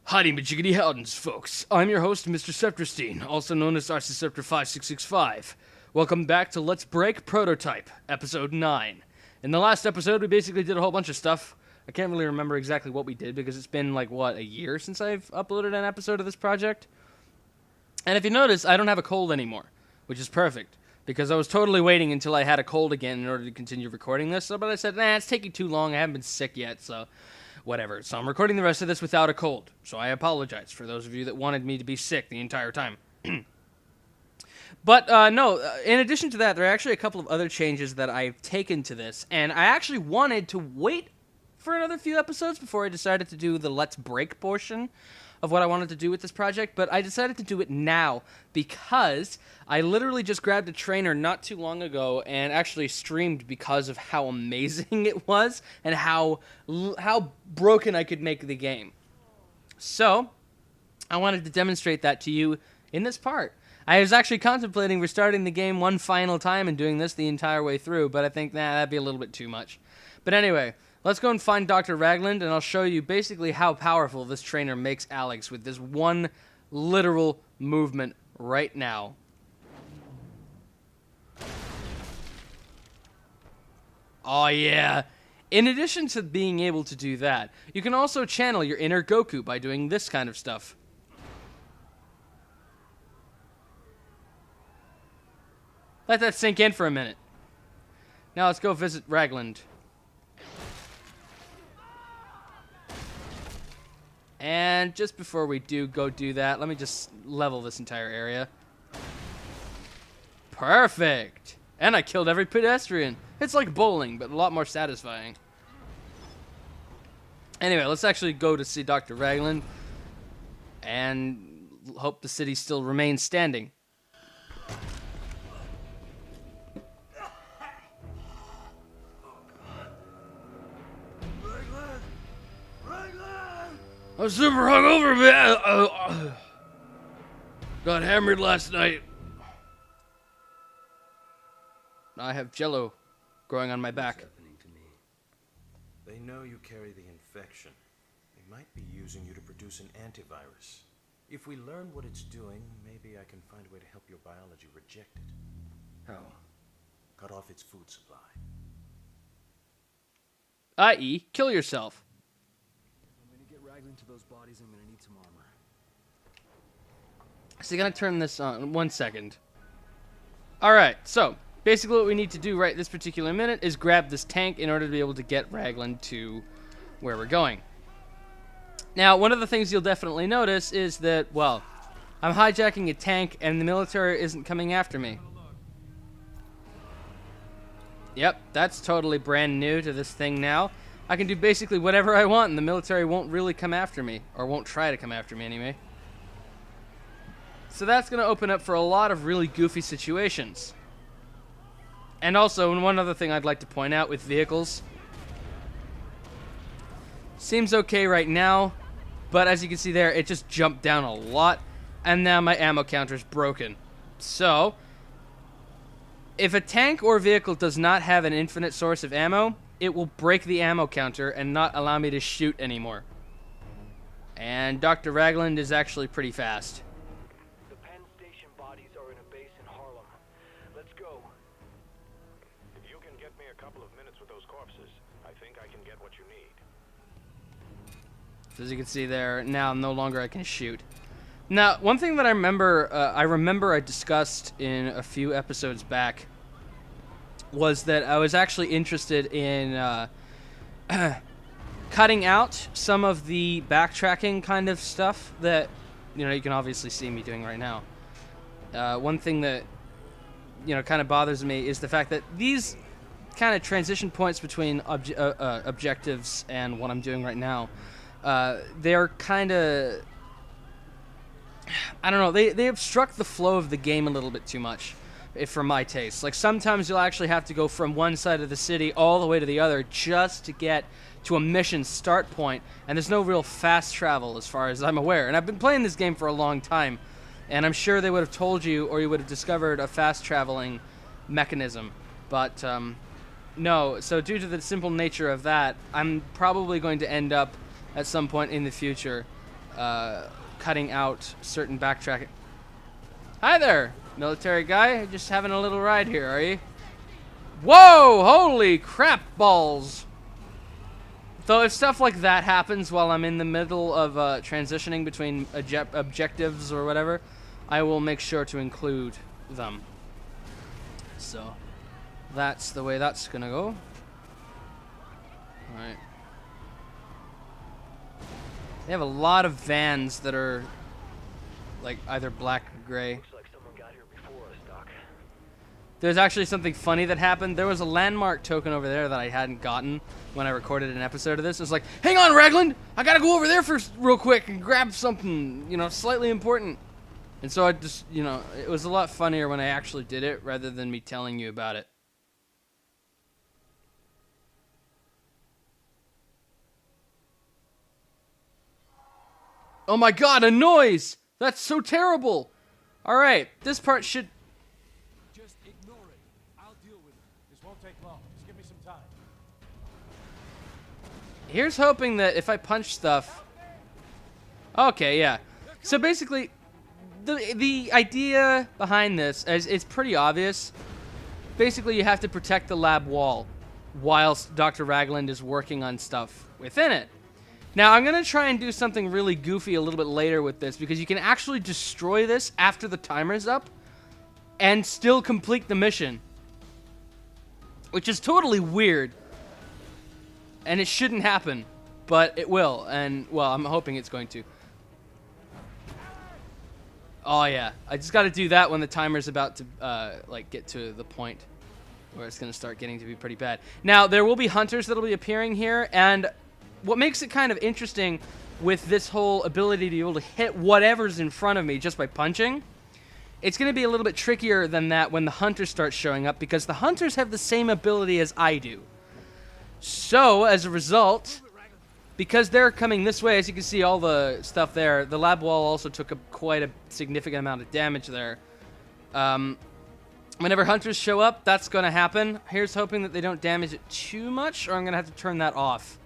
Howdy, majiggity howdens, folks. I'm your host, Mr. Scepterstein, also known as Scepter 5665. Welcome back to Let's Break Prototype, Episode 9. In the last episode, we basically did a whole bunch of stuff. I can't really remember exactly what we did, because it's been, a year since I've uploaded an episode of this project. And if you notice, I don't have a cold anymore, which is perfect, because I was totally waiting until I had a cold again in order to continue recording this, but I said, it's taking too long, I haven't been sick yet, so whatever. So I'm recording the rest of this without a cold, so I apologize for those of you that wanted me to be sick the entire time. But, no, in addition to that, there are actually a couple of other changes that I've taken to this, and I actually wanted to wait for another few episodes before I decided to do the Let's Break portion of what I wanted to do with this project, but I decided to do it now because I literally just grabbed a trainer not too long ago and actually streamed because of how amazing it was and how broken I could make the game. So, I wanted to demonstrate that to you in this part. I was actually contemplating restarting the game one final time and doing this the entire way through, but I think, that'd be a little bit too much. But anyway, let's go and find Dr. Ragland, and I'll show you basically how powerful this trainer makes Alex with this one literal movement right now. Oh yeah. In addition to being able to do that, you can also channel your inner Goku by doing this kind of stuff. Let that sink in for a minute. Now let's go visit Ragland. And just before we go do that, let me just level this entire area. Perfect! And I killed every pedestrian. It's like bowling, but a lot more satisfying. Anyway, let's actually go to see Dr. Ragland and hope the city still remains standing. I was super hungover, man. Got hammered last night. I have jello growing on my back. What's happening to me? They know you carry the infection. They might be using you to produce an antivirus. If we learn what it's doing, maybe I can find a way to help your biology reject it. Oh. Cut off its food supply. I.e., kill yourself. Ragland to those bodies, I'm gonna need some armor. So you're gonna turn this on 1 second. Alright, so basically what we need to do right this particular minute is grab this tank in order to be able to get Ragland to where we're going. Now, one of the things you'll definitely notice is that, well, I'm hijacking a tank and the military isn't coming after me. Yep, that's totally brand new to this thing now. I can do basically whatever I want, and the military won't really come after me. Or won't try to come after me, anyway. So that's going to open up for a lot of really goofy situations. And also, and one other thing I'd like to point out with vehicles. Seems okay right now, but as you can see there, it just jumped down a lot. And now my ammo counter's broken. So, if a tank or vehicle does not have an infinite source of ammo, it will break the ammo counter and not allow me to shoot anymore. And Dr. Ragland is actually pretty fast. The Penn Station bodies are in a base in Harlem. Let's go. If you can get me a couple of minutes with those corpses, I think I can get what you need. So as you can see there, now no longer I can shoot. Now, one thing that I remember I discussed in a few episodes back was that I was actually interested in cutting out some of the backtracking kind of stuff that, you can obviously see me doing right now. One thing that, kind of bothers me is the fact that these kind of transition points between objectives and what I'm doing right now, they're kind of, I don't know, they obstruct the flow of the game a little bit too much. For my taste. Like, sometimes you'll actually have to go from one side of the city all the way to the other just to get to a mission start point, and there's no real fast travel as far as I'm aware. And I've been playing this game for a long time, and I'm sure they would have told you, or you would have discovered a fast traveling mechanism. But, no, so due to the simple nature of that, I'm probably going to end up, at some point in the future, cutting out certain backtracking. Hi there, military guy. Just having a little ride here, are you? Whoa! Holy crap balls! So if stuff like that happens while I'm in the middle of transitioning between objectives or whatever, I will make sure to include them. So that's the way that's gonna go. Alright. They have a lot of vans that are like either black or gray. Looks like someone got here before us, Doc. There's actually something funny that happened. There was a landmark token over there that I hadn't gotten when I recorded an episode of this. It was like, hang on, Ragland! I gotta go over there first real quick and grab something, you know, slightly important. And so I just, you know, it was a lot funnier when I actually did it rather than me telling you about it. Oh my god, a noise! That's so terrible! Alright, this part should... Just ignore it. I'll deal with it. This won't take long. Just give me some time. Here's hoping that if I punch stuff... Okay, yeah. So basically, the idea behind this is it's pretty obvious. Basically, you have to protect the lab wall whilst Dr. Ragland is working on stuff within it. Now, I'm going to try and do something really goofy a little bit later with this, because you can actually destroy this after the timer's up and still complete the mission. Which is totally weird. And it shouldn't happen, but it will. And, well, I'm hoping it's going to. Oh, yeah. I just got to do that when the timer's about to, like, get to the point where it's going to start getting to be pretty bad. Now, there will be hunters that will be appearing here, and... what makes it kind of interesting with this whole ability to be able to hit whatever's in front of me just by punching, it's going to be a little bit trickier than that when the hunters start showing up, because the hunters have the same ability as I do. So, as a result, because they're coming this way, as you can see all the stuff there, the lab wall also took quite a significant amount of damage there. Whenever hunters show up, that's going to happen. Here's hoping that they don't damage it too much, or I'm going to have to turn that off.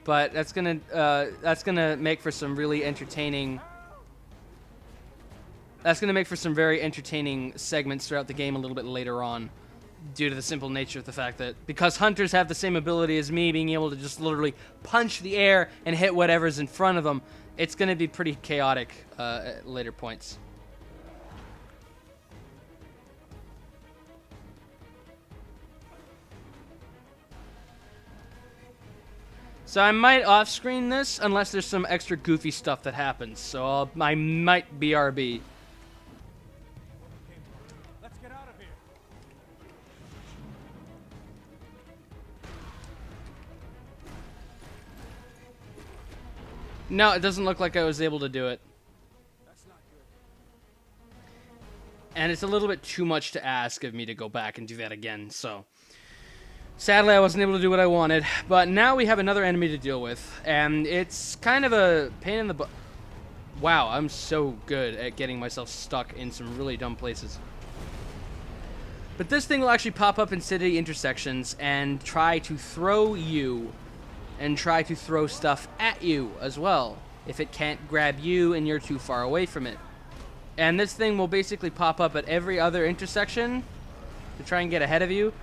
But that's gonna make for some really entertaining. That's gonna make for some very entertaining segments throughout the game a little bit later on, due to the simple nature of the fact that because hunters have the same ability as me, being able to just literally punch the air and hit whatever's in front of them, it's gonna be pretty chaotic at later points. So I might off-screen this unless there's some extra goofy stuff that happens. So I might BRB. Let's get out of here. No, it doesn't look like I was able to do it. That's not good. And it's a little bit too much to ask of me to go back and do that again, so... sadly, I wasn't able to do what I wanted, but now we have another enemy to deal with, and it's kind of a pain in the butt. Wow, I'm so good at getting myself stuck in some really dumb places. But this thing will actually pop up in city intersections and try to throw you, and try to throw stuff at you as well, if it can't grab you and you're too far away from it. And this thing will basically pop up at every other intersection to try and get ahead of you.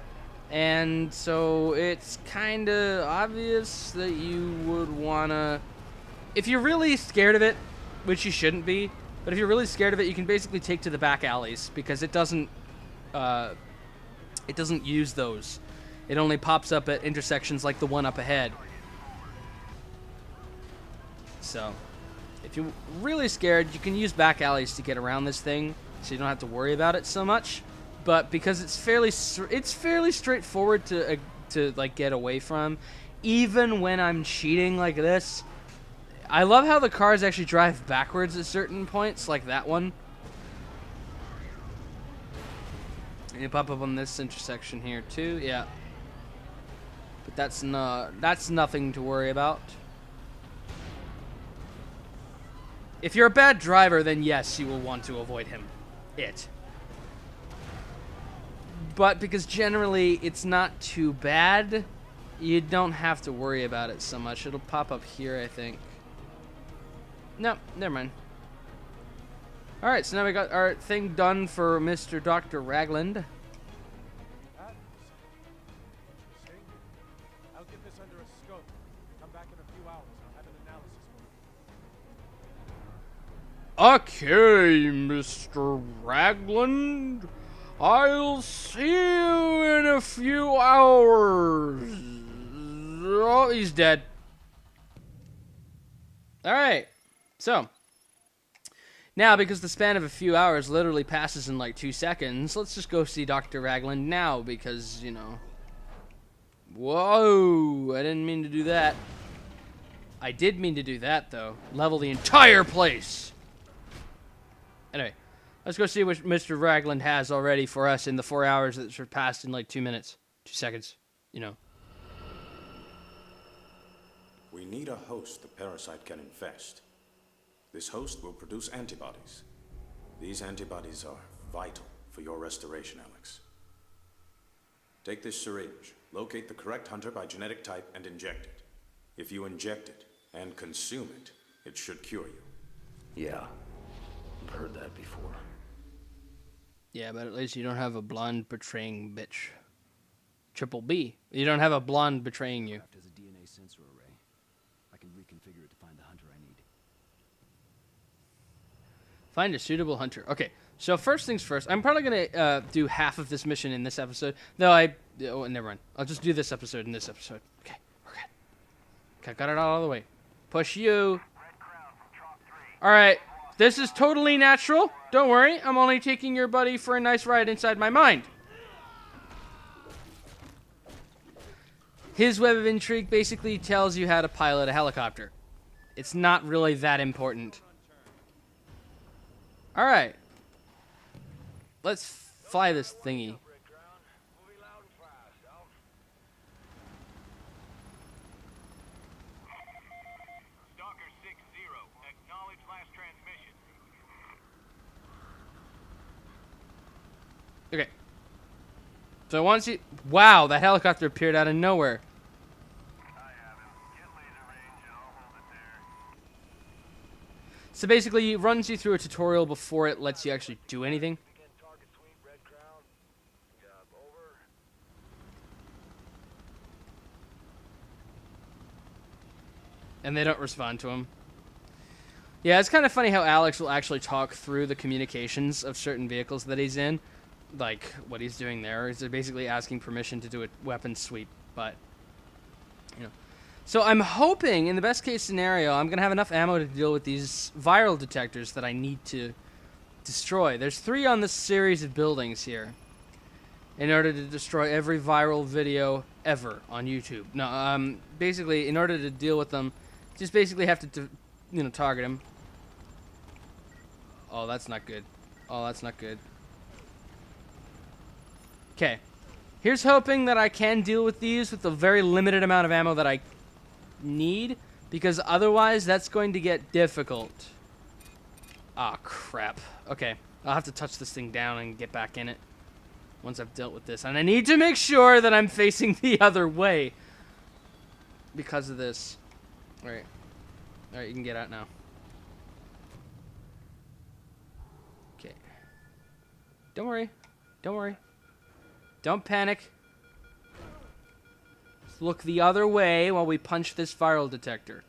And so it's kind of obvious that you would want to... if you're really scared of it, which you shouldn't be, but if you're really scared of it, you can basically take to the back alleys, because it doesn't use those. It only pops up at intersections like the one up ahead. So, if you're really scared, you can use back alleys to get around this thing, so you don't have to worry about it so much. But because it's fairly straightforward to like get away from, even when I'm cheating like this. I love how the cars actually drive backwards at certain points, like that one. And you pop up on this intersection here too, yeah. But that's nothing to worry about. If you're a bad driver, then yes, you will want to avoid him. But because generally it's not too bad, You don't have to worry about it so much. It'll pop up here, I think. No, never mind. Alright, so now we got our thing done for Mr. Dr. Ragland. I'll get this under a scope. Come back in a few hours. I'll have an analysis for you. Okay, Mr. Ragland. I'll see you in a few hours. Oh, he's dead. Alright, so. Now, because the span of a few hours literally passes in like 2 seconds, let's just go see Dr. Ragland now because, you know. Whoa, I didn't mean to do that. I did mean to do that, though. Level the entire place. Anyway, let's go see what Mr. Ragland has already for us in the 4 hours that surpassed in like 2 minutes. 2 seconds, you know. We need a host the parasite can infest. This host will produce antibodies. These antibodies are vital for your restoration, Alex. Take this syringe, locate the correct hunter by genetic type, and inject it. If you inject it and consume it, it should cure you. Yeah, I've heard that before. Yeah, but at least you don't have a blonde betraying bitch. Triple B. You don't have a blonde betraying you. As a DNA sensor array, I can reconfigure it to find the hunter I need. Find a suitable hunter. Okay, so first things first. I'm probably going to do half of this mission in this episode. Though oh, never mind. I'll just do this episode in this episode. Okay, we're good. Okay, got it all the way. Push you. Alright, this is totally natural. Don't worry, I'm only taking your buddy for a nice ride inside my mind. His web of intrigue basically tells you how to pilot a helicopter. It's not really that important. Alright. Let's fly this thingy. Stalker 6-0, acknowledge last transmission. Okay. So once you... Wow, that helicopter appeared out of nowhere. So basically, it runs you through a tutorial before it lets you actually do anything. And they don't respond to him. Yeah, it's kind of funny how Alex will actually talk through the communications of certain vehicles that he's in. Like, what he's doing there is basically asking permission to do a weapon sweep, but, you know. So I'm hoping, in the best case scenario, I'm going to have enough ammo to deal with these viral detectors that I need to destroy. There's 3 on this series of buildings here in order to destroy every viral video ever on YouTube. No, basically, in order to deal with them, just basically have to, you know, target them. Oh, that's not good. Oh, that's not good. Okay. Here's hoping that I can deal with these with the very limited amount of ammo that I need, because otherwise that's going to get difficult. Ah, crap. Okay. I'll have to touch this thing down and get back in it once I've dealt with this. And I need to make sure that I'm facing the other way because of this. Alright. Alright, you can get out now. Okay. Don't worry. Don't worry. Don't panic. Let's look the other way while we punch this viral detector.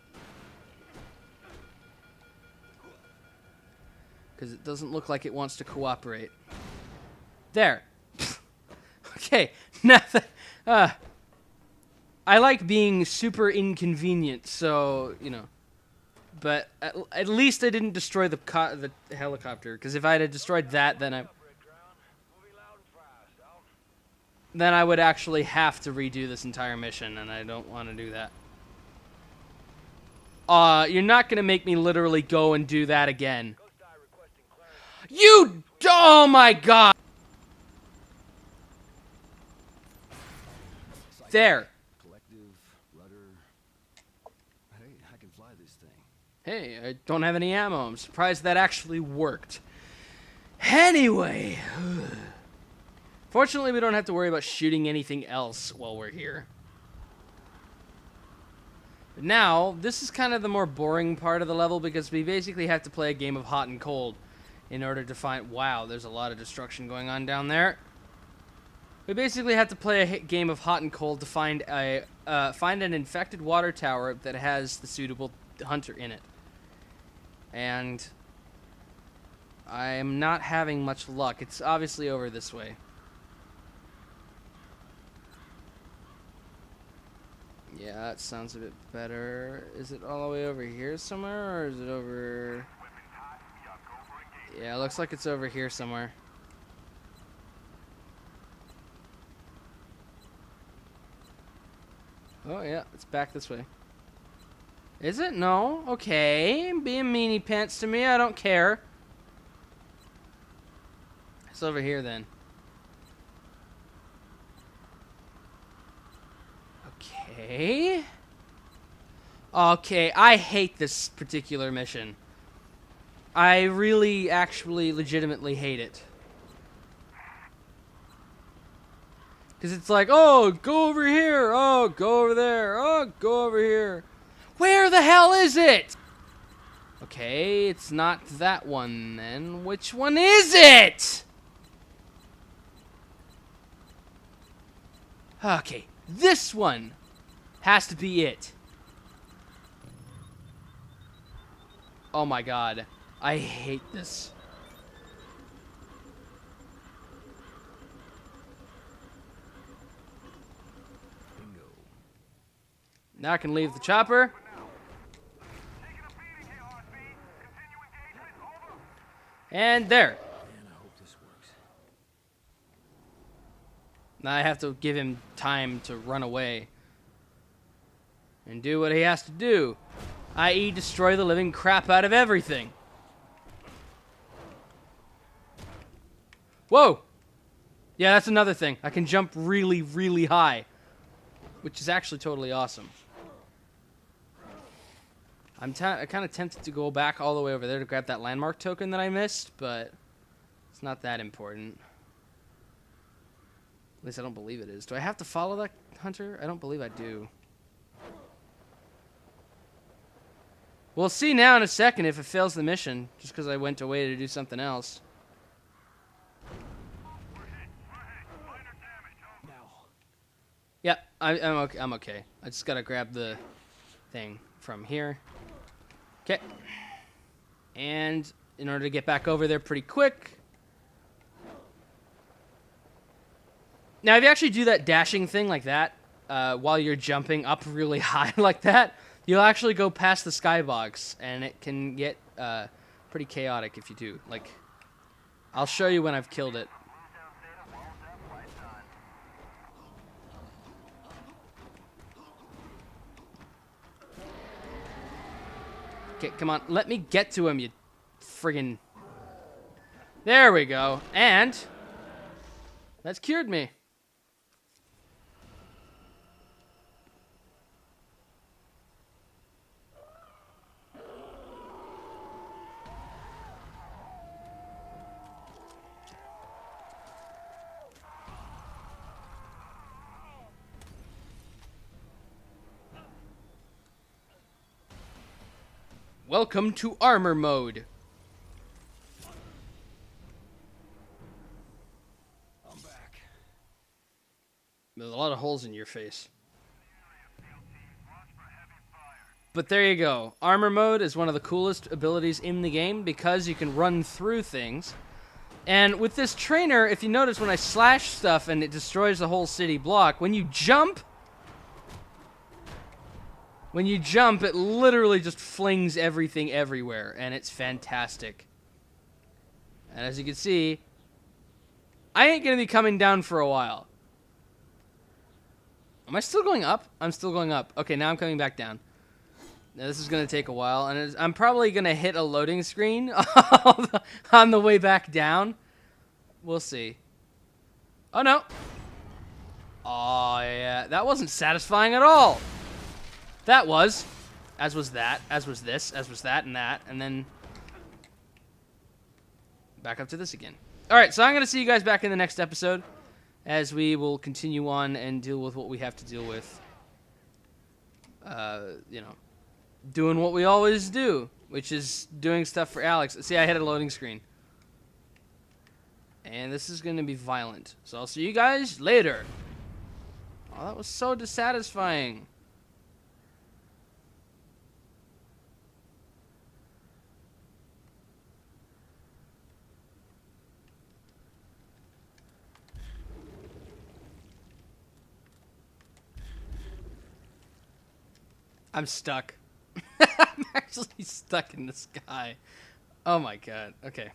Because it doesn't look like it wants to cooperate. There. Okay. Now that, I like being super inconvenient, so, you know. But at least I didn't destroy the helicopter, because if I had destroyed that, then I would actually have to redo this entire mission, and I don't want to do that. You're not going to make me literally go and do that again. You... Oh my god! There. Collective, rudder. Hey, I can fly this thing. Hey, I don't have any ammo. I'm surprised that actually worked. Anyway. Fortunately, we don't have to worry about shooting anything else while we're here. But now, this is kind of the more boring part of the level because we basically have to play a game of hot and cold in order to find... Wow, there's a lot of destruction going on down there. We basically have to play a game of hot and cold to find an infected water tower that has the suitable hunter in it. And I am not having much luck. It's obviously over this way. Yeah, that sounds a bit better. Is it all the way over here somewhere, or is it over... Yeah, it looks like it's over here somewhere. Oh, yeah, it's back this way. Is it? No? Okay. Being meanie pants to me, I don't care. It's over here, then. Okay. Okay, I hate this particular mission. I really, actually, legitimately hate it. Because it's like, oh, go over here. Oh, go over there. Oh, go over here. Where the hell is it? Okay, it's not that one then. Which one is it? Okay, this one has to be it. Oh my god, I hate this. Bingo. Now I can leave the chopper. And there. Man, I hope this works. Now I have to give him time to run away and do what he has to do, i.e. destroy the living crap out of everything. Whoa! Yeah, that's another thing. I can jump really, really high, which is actually totally awesome. I'm kind of tempted to go back all the way over there to grab that landmark token that I missed, but it's not that important. At least I don't believe it is. Do I have to follow that hunter? I don't believe I do. We'll see now in a second if it fails the mission, just because I went away to do something else. Yep, I'm okay. I just gotta grab the thing from here. Okay. And in order to get back over there pretty quick. Now, if you actually do that dashing thing like that, while you're jumping up really high like that, you'll actually go past the skybox, and it can get pretty chaotic if you do. Like, I'll show you when I've killed it. Okay, come on. Let me get to him, you friggin... There we go. And that's cured me. Welcome to armor mode. I'm back. There's a lot of holes in your face. But there you go. Armor mode is one of the coolest abilities in the game because you can run through things. And with this trainer, if you notice when I slash stuff and it destroys the whole city block, when you jump, it literally just flings everything everywhere, and it's fantastic. And as you can see, I ain't gonna be coming down for a while. Am I still going up? I'm still going up. Okay, now I'm coming back down. Now this is gonna take a while, and I'm probably gonna hit a loading screen on the way back down. We'll see. Oh no. Oh yeah, that wasn't satisfying at all. That was, as was that, as was this, as was that, and then back up to this again. All right, so I'm going to see you guys back in the next episode as we will continue on and deal with what we have to deal with. you know, doing what we always do, which is doing stuff for Alex. See, I hit a loading screen. And this is going to be violent. So I'll see you guys later. Oh, that was so dissatisfying. I'm stuck. I'm actually stuck in the sky. Oh my god. Okay.